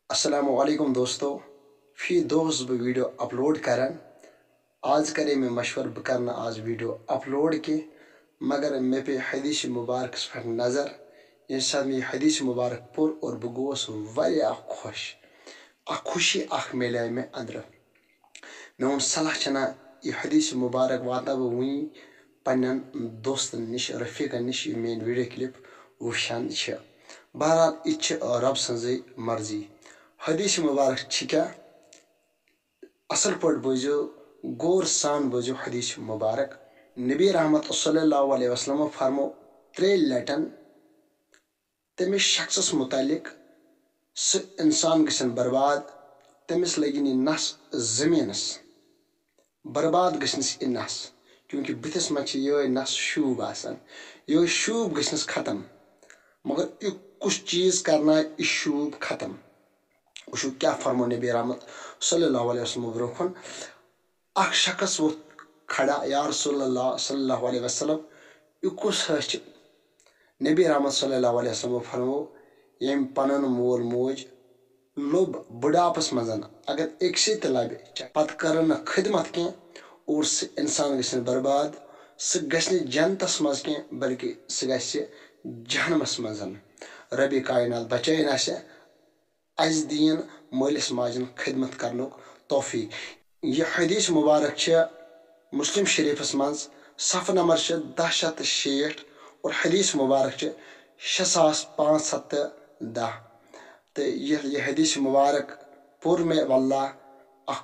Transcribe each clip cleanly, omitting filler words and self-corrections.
अस्सलामुअलैकुम दोस्तों, फी दोस्त बह वीडियो अपलोड करन। आज करे मैं मशवर बह करना आज वीडियो अपलोड के मगर मे पे हदीस मुबारक पे नज़र। ये साथ में हदीस मुबारक पुर और बह गोस वारिया खुश। खुशी मिले मे अंदर। मे सलाह चना यह हदीस मुबारक वाता बह वही पन्न दोस्तन निश रफीकन निश मेन वीडियो क्लिप वुशान। बहरहाल यह रब सज मर्जी। हदीस मुबारक क्या असल पट बोझो, गौर सान बोझो हदीस मुबारक। नबी रहमत सल्लल्लाहु अलैहि वसल्लम फरमो 3 लटन तमिस शख्स मुतलिक स इंसान गसन बर्बाद, तमिस लगिन यह नस जमीनस बर्बाद गसनस यह नस, क्योंकि बुथिस मज ये नस शूब आसान, ये शूब गसनस खत्म। मगर यह कुछ चीज करना यह शूब खत्म। वो क्या फरमो नबी रहमत सल्लल्लाहु अलैहि वसल्लम ब्रोखन अख शख्स वो खड़ा, या रसूलल्लाह सल्लल्लाहु अलैहि वसल्लम यह कुस ह। नबी रहमत सल्लल्लाहु अलैहि वसल्लम फरमो यम पन मोल मोज लोब बुढ़ापस मज अगर एकसी लब पत कर न खिदमत कह और सह इंसान गसन बर्बाद, सह गस जन्नतस मज कह बल्कि सह गस जहनमस मज। रबी कायनात बचाइन अस दीन मालिस माजन खिदमत कर तौफीक। यह हदीस मुबारक मुस्लिम शरीफस मज सफ नंबर 1060 और हदीस मुबारक 6510। तो यह हदीस मुबारक पुर में वल्लाह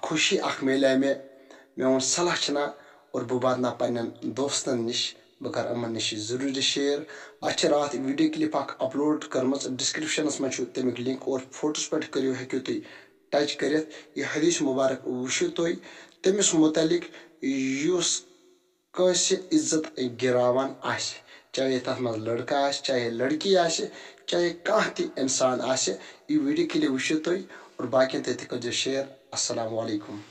खुशी मिले मे सलाह चना और बह वातना पन्न दोस्तन निश, बह कर अमन निश जरूरी शेयर। अच्छे रात वीडियो क्लिप अपलोड कर्म डिस्क्रिप्शन मज तमिक लिंक और फोटोस पे करो हेको तुम टच कर। यह हदीस मुबारक वुशो तुम तमिस मुतलिक युस कंसे इज्जत गिरावान आस, चाहे तथ मज लड़का आस, चाहे लड़की आस, चाहे कह ति इंसान आस। यह वीडियो क्लिप वुशो तुम और बाकी तथ कर शेयर। अस्सलामु अलैकुम।